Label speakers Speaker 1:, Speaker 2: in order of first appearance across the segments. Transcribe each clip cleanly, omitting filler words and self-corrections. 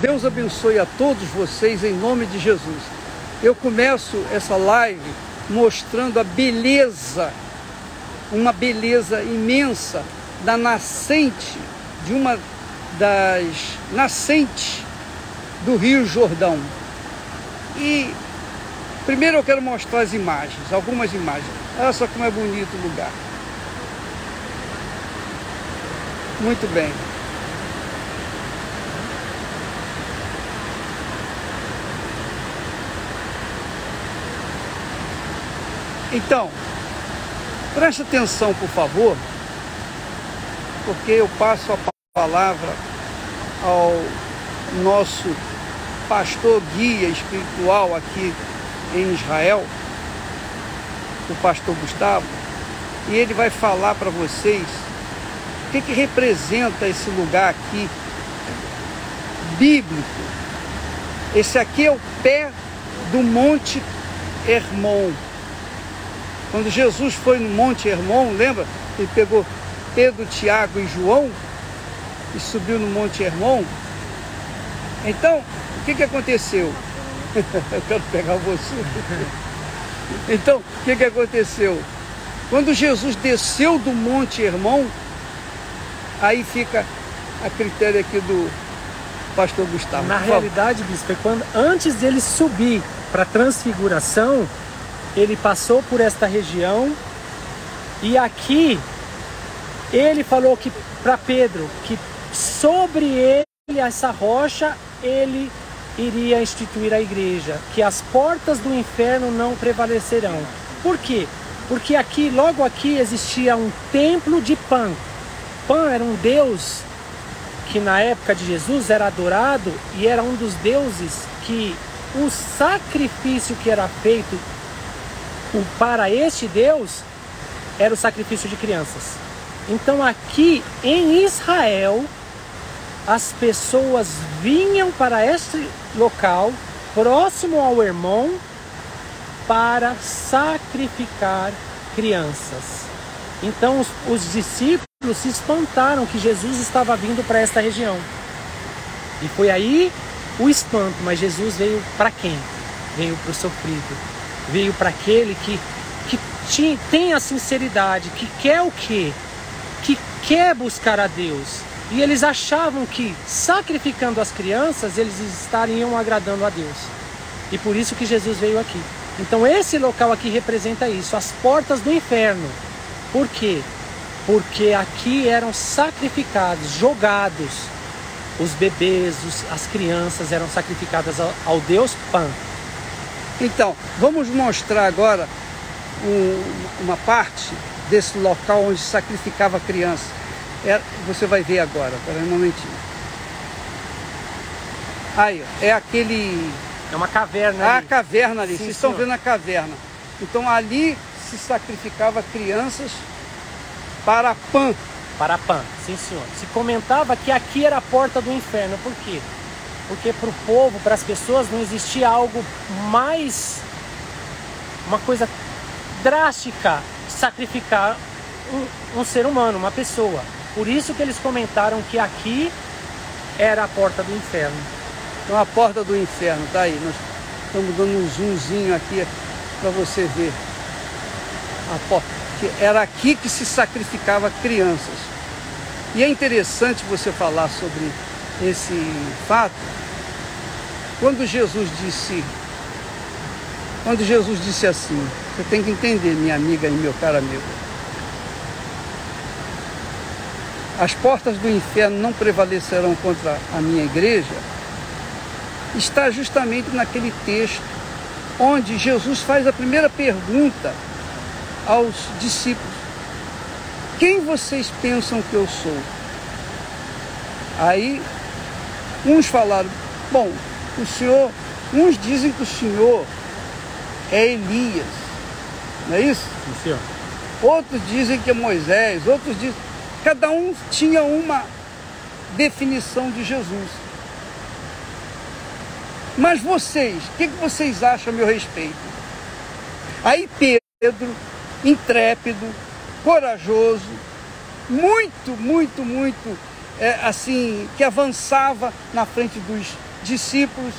Speaker 1: Deus abençoe a todos vocês em nome de Jesus. Eu começo essa live mostrando a beleza, uma beleza imensa da nascente, de uma das nascentes do Rio Jordão. E primeiro eu quero mostrar as imagens, algumas imagens. Olha só como é bonito o lugar. Muito bem. Então, preste atenção, por favor, porque eu passo a palavra ao nosso pastor guia espiritual aqui em Israel, o pastor Gustavo, e ele vai falar para vocês o que representa esse lugar aqui bíblico. Esse aqui é o pé do Monte Hermon. Quando Jesus foi no Monte Hermon, lembra? Ele pegou Pedro, Tiago e João e subiu no Monte Hermon. Então, o que aconteceu? Eu quero pegar você. Então, o que aconteceu? Quando Jesus desceu do Monte Hermon, aí fica a critério aqui do pastor Gustavo.
Speaker 2: Na realidade, bispo, quando antes dele subir para a transfiguração, ele passou por esta região e aqui ele falou que para Pedro que sobre ele, essa rocha, ele iria instituir a igreja, que as portas do inferno não prevalecerão. Por quê? Porque aqui, logo aqui, existia um templo de Pan. Pan era um deus que na época de Jesus era adorado e era um dos deuses que o sacrifício que era feito para este Deus era o sacrifício de crianças. Então aqui em Israel as pessoas vinham para este local próximo ao Hermon para sacrificar crianças. Então os discípulos se espantaram que Jesus estava vindo para esta região. E foi aí o espanto, mas Jesus veio para quem? Veio para o sofrido. Veio para aquele que tem a sinceridade, que quer o quê? Que quer buscar a Deus. E eles achavam que sacrificando as crianças, eles estariam agradando a Deus. E por isso que Jesus veio aqui. Então esse local aqui representa isso, as portas do inferno. Por quê? Porque aqui eram sacrificados, jogados. Os bebês, as crianças eram sacrificadas ao Deus Pan.
Speaker 1: Então, vamos mostrar agora uma parte desse local onde sacrificava a criança. Você vai ver agora, espera um momentinho. Aí, é aquele...
Speaker 2: É uma caverna ali.
Speaker 1: A caverna ali,
Speaker 2: sim,
Speaker 1: vocês estão
Speaker 2: senhor.
Speaker 1: vendo a caverna. Então ali se sacrificava crianças para Pan.
Speaker 2: Para Pan, sim senhor. Se comentava que aqui era a porta do inferno. Por quê? Porque para o povo, para as pessoas, não existia algo mais... uma coisa drástica, sacrificar um ser humano, uma pessoa. Por isso que eles comentaram que aqui era a porta do inferno.
Speaker 1: Então a porta do inferno, tá aí. Nós estamos dando um zoomzinho aqui para você ver. A porta. Era aqui que se sacrificava crianças. E é interessante você falar sobre esse fato. Quando Jesus disse assim, você tem que entender, minha amiga e meu caro amigo. As portas do inferno não prevalecerão contra a minha igreja. Está justamente naquele texto onde Jesus faz a primeira pergunta aos discípulos: quem vocês pensam que eu sou? Aí uns falaram: bom, o senhor, uns dizem que o senhor é Elias, não é isso?
Speaker 2: Sim, senhor.
Speaker 1: Outros dizem que é Moisés, outros dizem... Cada um tinha uma definição de Jesus. Mas vocês, o que vocês acham a meu respeito? Aí Pedro, intrépido, corajoso, muito assim, que avançava na frente dos discípulos.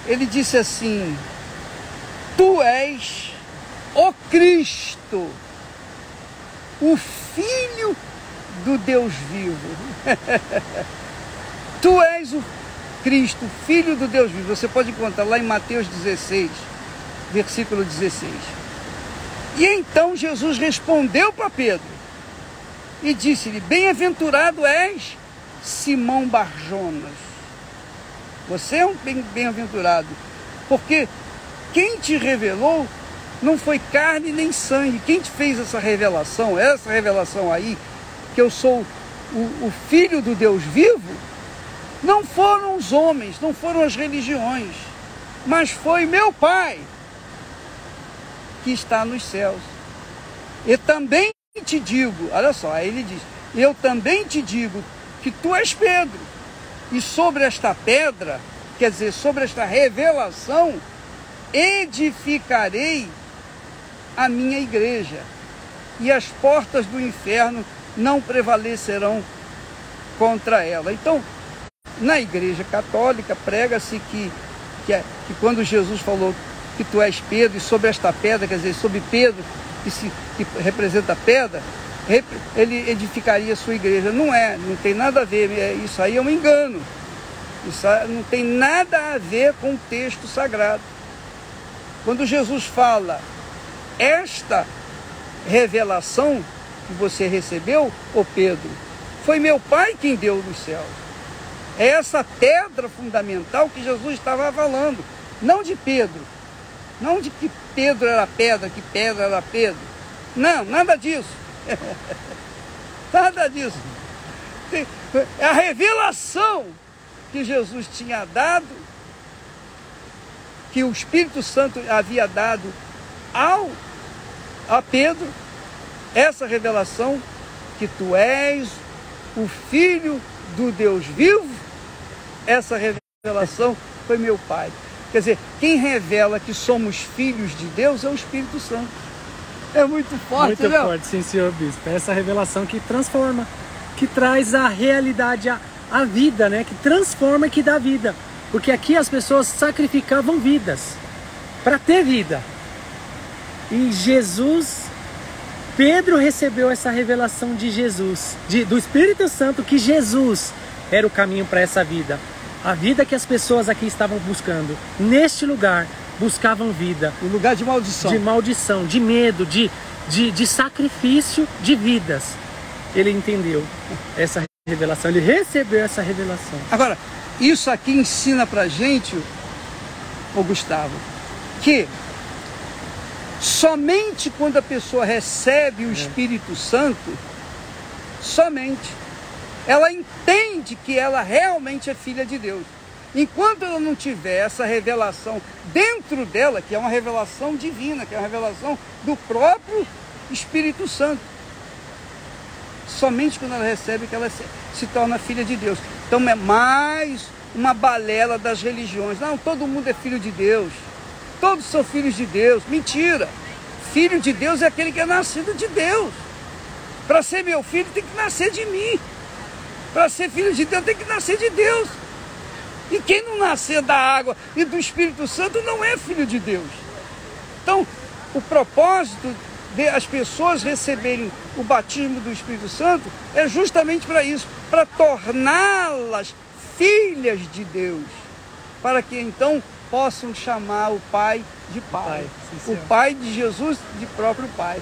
Speaker 1: Ele disse assim: tu és o Cristo, o Filho do Deus vivo. Tu és o Cristo, Filho do Deus vivo. Você pode encontrar lá em Mateus 16, versículo 16. E então Jesus respondeu para Pedro e disse-lhe: bem-aventurado és, Simão Barjonas. Você é um bem-aventurado, porque quem te revelou não foi carne nem sangue. Quem te fez essa revelação aí, que eu sou o Filho do Deus vivo, não foram os homens, não foram as religiões, mas foi meu Pai que está nos céus. E também te digo, olha só, aí ele diz: eu também te digo que tu és Pedro, e sobre esta pedra, quer dizer, sobre esta revelação, edificarei a minha igreja, e as portas do inferno não prevalecerão contra ela. Então, na Igreja Católica prega-se que quando Jesus falou que tu és Pedro, e sobre esta pedra, quer dizer, sobre Pedro, que representa a pedra, ele edificaria a sua igreja. Não tem nada a ver, isso aí é um engano. Isso não tem nada a ver com o texto sagrado. Quando Jesus fala, esta revelação que você recebeu, ô Pedro, foi meu Pai quem deu nos céus. É essa pedra fundamental que Jesus estava falando, não de Pedro, não de que Pedro era pedra, que pedra era Pedro. Não, nada disso. Nada disso. É a revelação que Jesus tinha dado, que o Espírito Santo havia dado a Pedro, essa revelação que tu és o Filho do Deus vivo. Essa revelação foi meu Pai. Quer dizer, quem revela que somos filhos de Deus é o Espírito Santo. É muito forte,
Speaker 2: muito forte, sim, senhor bispo. É essa revelação que transforma, que traz a realidade, a vida, né? Que transforma e que dá vida. Porque aqui as pessoas sacrificavam vidas para ter vida. E Pedro recebeu essa revelação de Jesus, do Espírito Santo, que Jesus era o caminho para essa vida. A vida que as pessoas aqui estavam buscando. Neste lugar, buscavam vida.
Speaker 1: Um lugar de maldição.
Speaker 2: De maldição, de medo, de sacrifício de vidas. Ele entendeu essa revelação, ele recebeu essa revelação.
Speaker 1: Agora, isso aqui ensina pra gente, ô Gustavo, que somente quando a pessoa recebe o Espírito Santo, somente, ela entende que ela realmente é filha de Deus. Enquanto ela não tiver essa revelação dentro dela, que é uma revelação divina, que é uma revelação do próprio Espírito Santo, somente quando ela recebe que ela se torna filha de Deus. Então é mais uma balela das religiões. Não, todo mundo é filho de Deus. Todos são filhos de Deus. Mentira. Filho de Deus é aquele que é nascido de Deus. Para ser meu filho tem que nascer de mim. Para ser filho de Deus tem que nascer de Deus. E quem não nascer da água e do Espírito Santo não é filho de Deus. Então, o propósito de as pessoas receberem o batismo do Espírito Santo é justamente para isso, para torná-las filhas de Deus, para que então possam chamar o Pai de Pai, o Pai de Jesus de próprio Pai.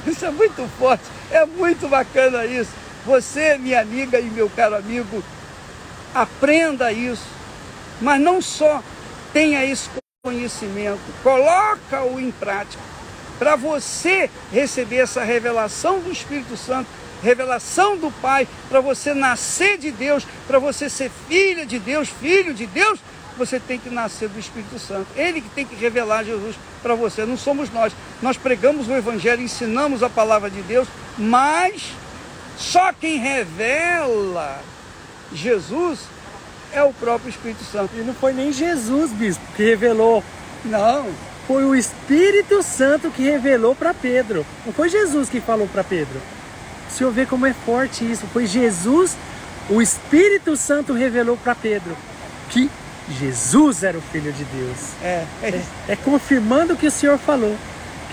Speaker 1: Isso é muito forte, é muito bacana isso. Você, minha amiga e meu caro amigo, aprenda isso, mas não só tenha esse conhecimento, coloca-o em prática, para você receber essa revelação do Espírito Santo, revelação do Pai, para você nascer de Deus, para você ser filha de Deus, filho de Deus, você tem que nascer do Espírito Santo. Ele que tem que revelar Jesus para você, não somos nós. Nós pregamos o Evangelho, ensinamos a palavra de Deus, mas só quem revela Jesus é o próprio Espírito Santo.
Speaker 2: E não foi nem Jesus, bispo, que revelou.
Speaker 1: Não.
Speaker 2: Foi o Espírito Santo que revelou para Pedro. Não foi Jesus que falou para Pedro. O Senhor vê como é forte isso. Foi Jesus, o Espírito Santo revelou para Pedro que Jesus era o Filho de Deus. É confirmando o que o Senhor falou,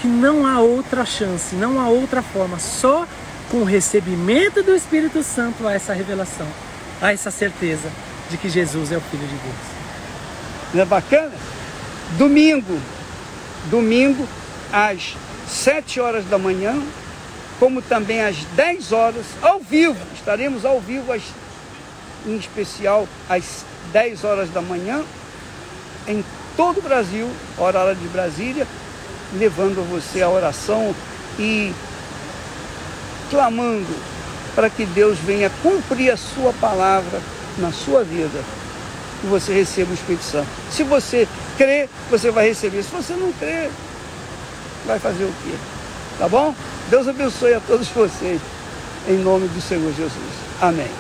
Speaker 2: que não há outra chance, não há outra forma, só com o recebimento do Espírito Santo há essa revelação, há essa certeza de que Jesus é o Filho de Deus.
Speaker 1: Não é bacana? Domingo às 7 horas da manhã, como também às 10 horas, ao vivo, estaremos ao vivo, em especial às 10 horas da manhã, em todo o Brasil, horário de Brasília, levando a você a oração e clamando para que Deus venha cumprir a sua palavra na sua vida e você receba o Espírito Santo. Se você crê, você vai receber. Se você não crê, vai fazer o quê? Tá bom? Deus abençoe a todos vocês, em nome do Senhor Jesus. Amém.